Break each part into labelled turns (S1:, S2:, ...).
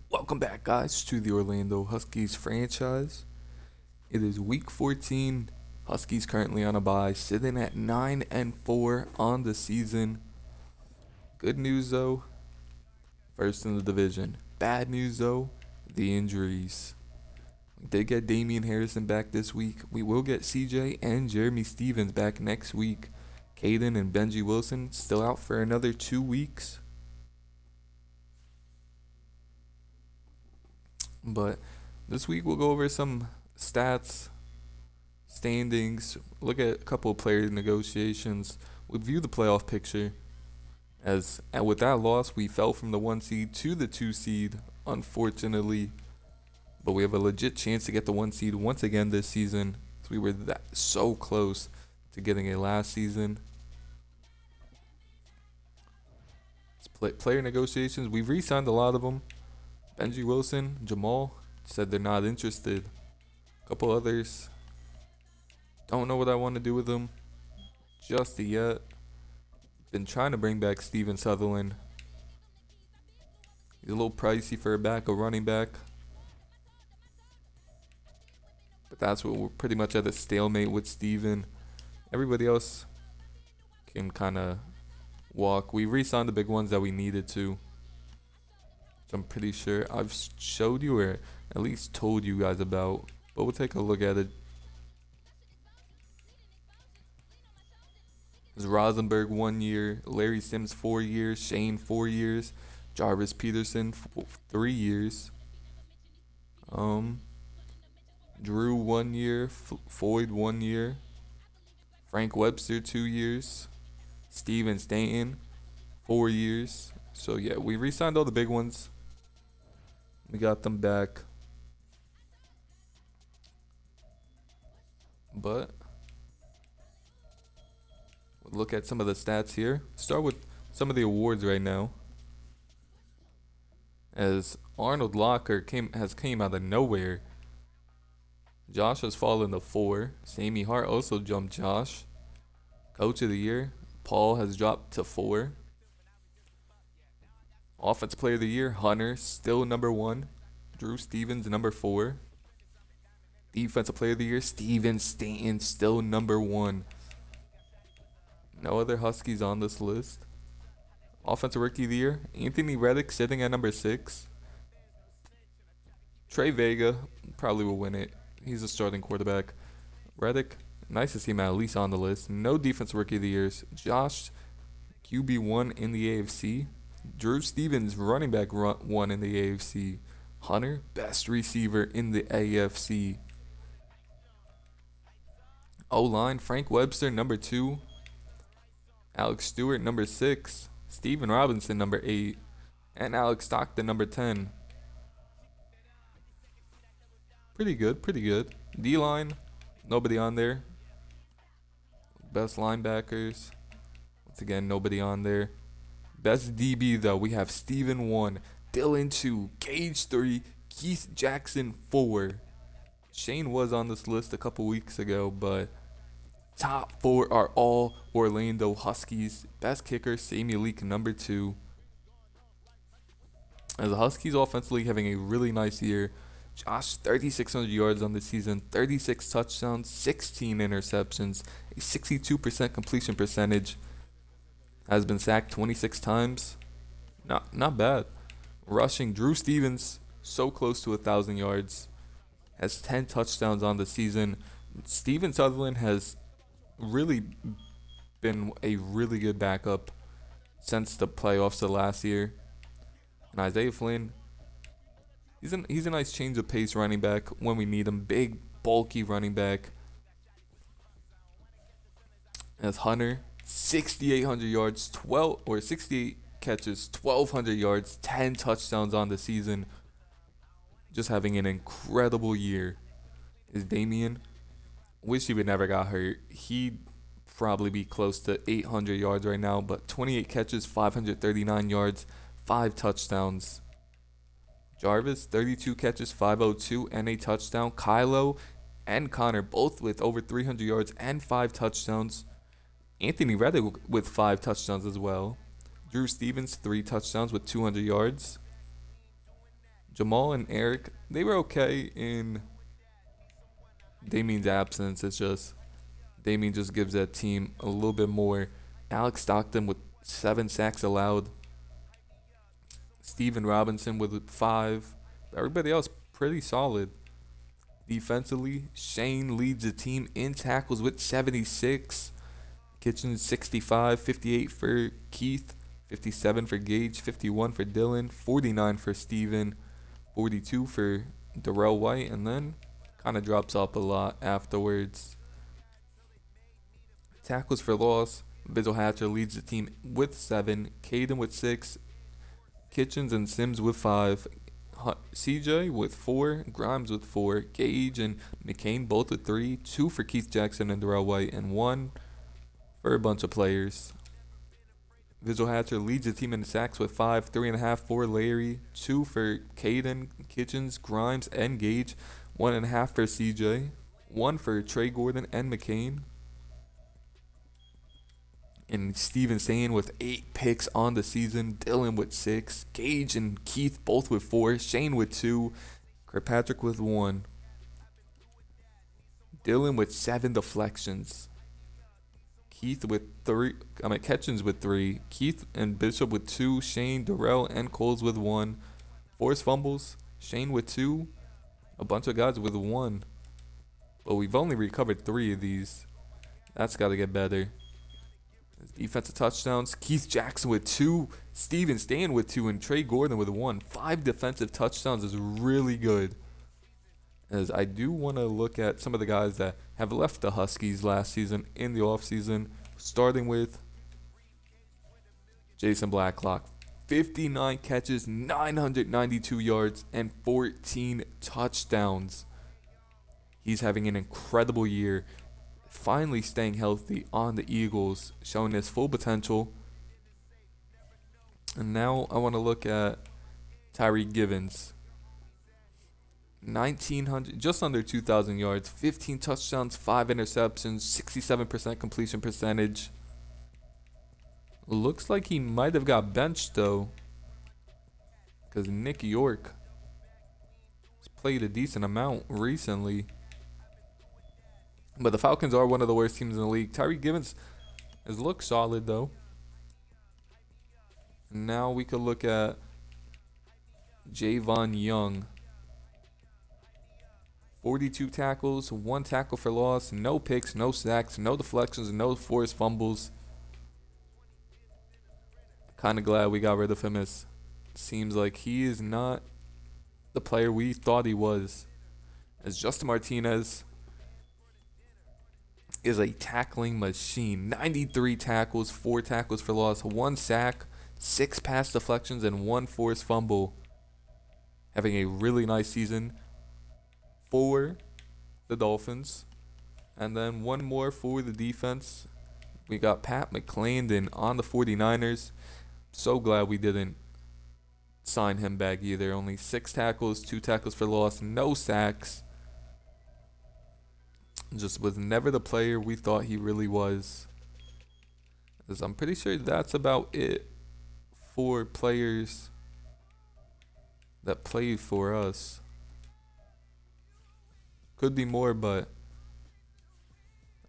S1: Welcome back, guys, to the Orlando Huskies franchise. It is week 14. Huskies currently on a bye, sitting at 9-4 on the season. Good news, though, first in the division. Bad news, though, the injuries. We did get Damian Harrison back this week. We will get CJ and Jeremy Stevens back next week. Caden and Benji Wilson still out for another 2 weeks. But this week we'll go over some stats, standings, look at a couple of player negotiations, review the playoff picture. As and with that loss, we fell from the 1 seed to the 2 seed, unfortunately. But we have a legit chance to get the 1 seed once again this season. We were so close to getting it last season. Player negotiations, we've re-signed a lot of them. Benji Wilson, Jamal said they're not interested. A couple others, don't know what I want to do with them just yet. Been trying to bring back Steven Sutherland. He's a little pricey for a running back. But that's what we're pretty much at a stalemate with Steven. Everybody else can kind of walk. We re-signed the big ones that we needed to. Which I'm pretty sure I've showed you or at least told you guys about. But we'll take a look at it. There's Rosenberg 1 year, Larry Sims 4 years, Shane 4 years, Jarvis Peterson 3 years, Drew 1 year, Floyd 1 year, Frank Webster 2 years, Steven Stanton 4 years. So yeah, we re-signed all the big ones. We got them back. But we'll look at some of the stats here. Start with some of the awards right now. As Arnold Locker came out of nowhere. Josh has fallen to 4. Sammy Hart also jumped Josh. Coach of the Year, Paul has dropped to 4. Offensive Player of the Year, Hunter, still number 1. Drew Stevens, number 4. Defensive Player of the Year, Steven Stanton, still number 1. No other Huskies on this list. Offensive Rookie of the Year, Anthony Reddick sitting at number 6. Trey Vega probably will win it. He's a starting quarterback. Reddick, nice to see him at least on the list. No Defensive Rookie of the Years. Josh, QB1 in the AFC. Drew Stevens, running back 1 in the AFC. Hunter, best receiver in the AFC. O-line, Frank Webster, number 2. Alex Stewart, number 6. Steven Robinson, number 8. And Alex Stockton, number 10. Pretty good, pretty good. D-line, nobody on there. Best linebackers, once again, nobody on there. Best DB, though, we have Steven 1, Dylan 2, Gage 3, Keith Jackson 4. Shane was on this list a couple weeks ago, but top 4 are all Orlando Huskies. Best kicker, Sammy Leak, number 2. As the Huskies offensively having a really nice year. Josh, 3,600 yards on the season, 36 touchdowns, 16 interceptions, a 62% completion percentage. Has been sacked 26 times. Not bad. Rushing, Drew Stevens, so close to 1,000 yards. Has 10 touchdowns on the season. Steven Sutherland has really been a really good backup since the playoffs of last year. And Isaiah Flynn, he's a nice change of pace running back when we need him. Big, bulky running back. As Hunter, 6,800 yards, 68 catches, 1,200 yards, 10 touchdowns on the season. Just having an incredible year. Is Damian. Wish he would never got hurt. He'd probably be close to 800 yards right now, but 28 catches, 539 yards, 5 touchdowns. Jarvis, 32 catches, 502, and a touchdown. Kylo and Connor both with over 300 yards and 5 touchdowns. Anthony Reddick with 5 touchdowns as well. Drew Stevens, 3 touchdowns with 200 yards. Jamal and Eric, they were okay in Damien's absence. It's just Damien just gives that team a little bit more. Alex Stockton with 7 sacks allowed. Steven Robinson with 5. Everybody else pretty solid. Defensively, Shane leads the team in tackles with 76. Kitchen 65, 58 for Keith, 57 for Gage, 51 for Dylan, 49 for Steven, 42 for Darrell White, and then kind of drops off a lot afterwards. Tackles for loss, Bizzle Hatcher leads the team with 7, Caden with 6, Kitchens and Sims with 5, CJ with 4, Grimes with 4, Gage and McCain both with 3, 2 for Keith Jackson and Darrell White, and 1 for a bunch of players. Visual Hatcher leads the team in sacks with 5, 3.5 for Larry, 2 for Caden, Kitchens, Grimes, and Gage, 1.5 for CJ, 1 for Trey Gordon and McCain. And Steven Sane with 8 picks on the season, Dylan with 6, Gage and Keith both with 4, Shane with 2, Kirkpatrick with 1. Dylan with 7 deflections. Keith with 3, Ketchens with 3, Keith and Bishop with 2, Shane, Darrell, and Coles with 1. Forced fumbles, Shane with 2, a bunch of guys with 1. But we've only recovered 3 of these. That's got to get better. Defensive touchdowns, Keith Jackson with 2, Steven Stan with 2, and Trey Gordon with 1. 5 defensive touchdowns is really good. As I do want to look at some of the guys that have left the Huskies last season in the offseason, starting with Jason Blacklock. 59 catches, 992 yards, and 14 touchdowns. He's having an incredible year, finally staying healthy on the Eagles, showing his full potential. And now I want to look at Tyreek Givens. 1,900, just under 2,000 yards, 15 touchdowns, 5 interceptions, 67% completion percentage. Looks like he might have got benched though, because Nick York has played a decent amount recently. But the Falcons are one of the worst teams in the league. Tyreek Givens has looked solid though. And now we could look at Javon Young. 42 tackles, 1 tackle for loss, no picks, no sacks, no deflections, no forced fumbles. Kind of glad we got rid of him, as seems like he is not the player we thought he was. As Justin Martinez is a tackling machine. 93 tackles, 4 tackles for loss, 1 sack, 6 pass deflections, and 1 forced fumble. Having a really nice season for the Dolphins. And then 1 more for the defense. We got Pat McClendon on the 49ers. So glad we didn't sign him back either. Only 6 tackles, 2 tackles for loss, no sacks. Just was never the player we thought he really was. As I'm pretty sure that's about it for players that played for us. Could be more, but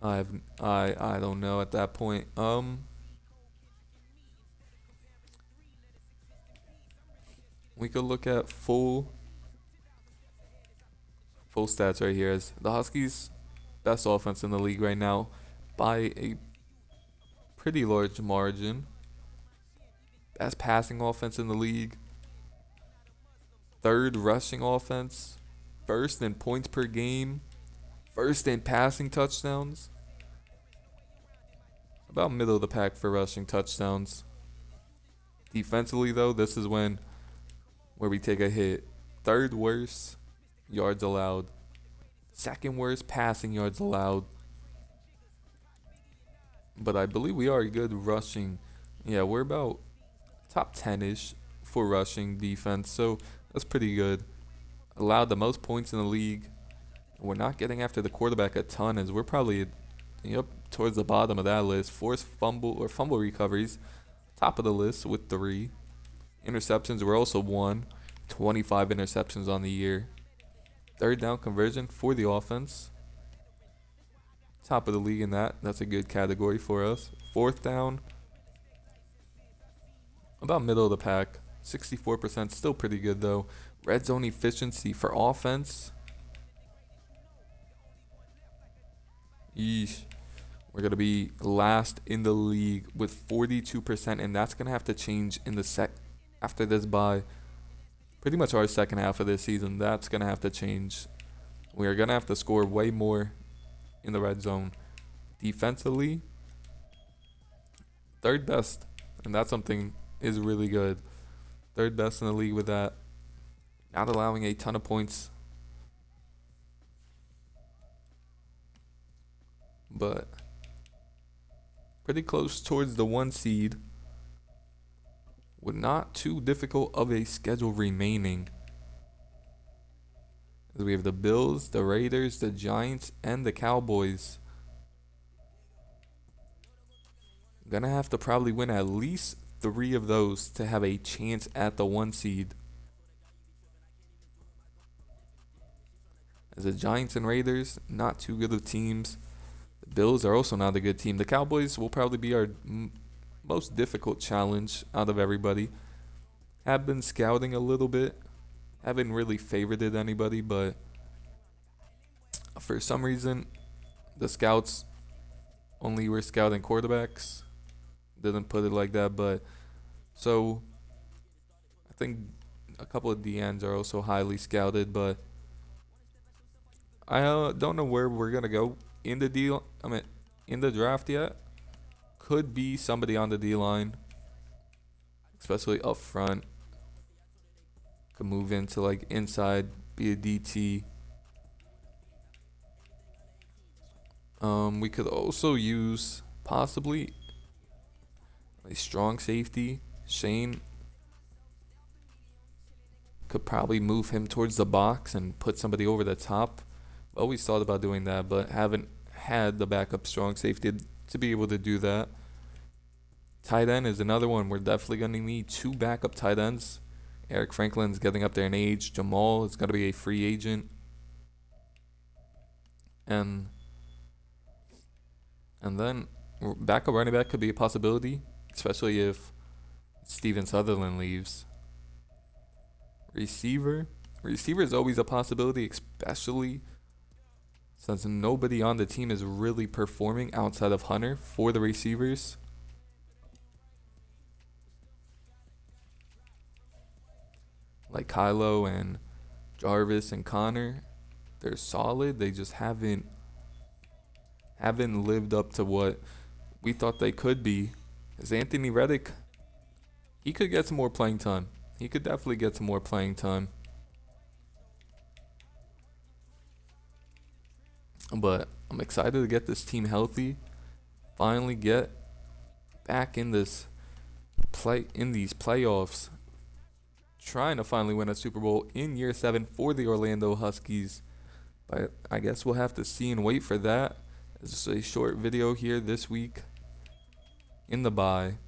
S1: I don't know at that point. We could look at full stats right here. As the Huskies best offense in the league right now by a pretty large margin. Best passing offense in the league. 3rd rushing offense. 1st in points per game. 1st in passing touchdowns. About middle of the pack for rushing touchdowns. Defensively though, this is where we take a hit. 3rd worst yards allowed. 2nd worst passing yards allowed. But I believe we are good rushing. Yeah, we're about top 10-ish for rushing defense, so that's pretty good. Allowed the most points in the league. We're not getting after the quarterback a ton, as we're probably towards the bottom of that list. Forced fumble recoveries, top of the list with 3. Interceptions were also 1. 25 interceptions on the year. Third down conversion for the offense. Top of the league in that. That's a good category for us. Fourth down. About middle of the pack. 64%. Still pretty good though. Red zone efficiency for offense. Yeesh. We're going to be last in the league with 42%. And that's going to have to change in the after this bye. Pretty much our second half of this season. That's going to have to change. We are going to have to score way more in the red zone. Defensively, third best. And that's something is really good. Third best in the league with that. Not allowing a ton of points. But pretty close towards the 1 seed. With not too difficult of a schedule remaining. We have the Bills, the Raiders, the Giants, and the Cowboys. Gonna have to probably win at least 3 of those to have a chance at the 1 seed. As the Giants and Raiders, not too good of teams. The Bills are also not a good team. The Cowboys will probably be our most difficult challenge out of everybody. Have been scouting a little bit. Haven't really favorited anybody, but for some reason, the scouts only were scouting quarterbacks. Didn't put it like that, but so I think a couple of DNs are also highly scouted, but I don't know where we're gonna go in the deal. I mean, in the draft yet. Could be somebody on the D line, especially up front. Could move into like inside, be a DT. We could also use possibly a strong safety. Shane could probably move him towards the box and put somebody over the top. Always thought about doing that, but haven't had the backup strong safety to be able to do that. Tight end is another one. We're definitely going to need 2 backup tight ends. Eric Franklin's getting up there in age. Jamal is going to be a free agent. And then backup running back could be a possibility, especially if Steven Sutherland leaves. Receiver is always a possibility, especially since nobody on the team is really performing outside of Hunter for the receivers. Like Kylo and Jarvis and Connor, they're solid. They just haven't lived up to what we thought they could be. As Anthony Reddick, he could get some more playing time. He could definitely get some more playing time. But I'm excited to get this team healthy. Finally get back in these playoffs. Trying to finally win a Super Bowl in year 7 for the Orlando Huskies. But I guess we'll have to see and wait for that. It's just a short video here this week in the bye.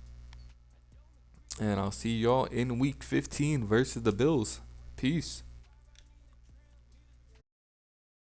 S1: And I'll see y'all in week 15 versus the Bills. Peace.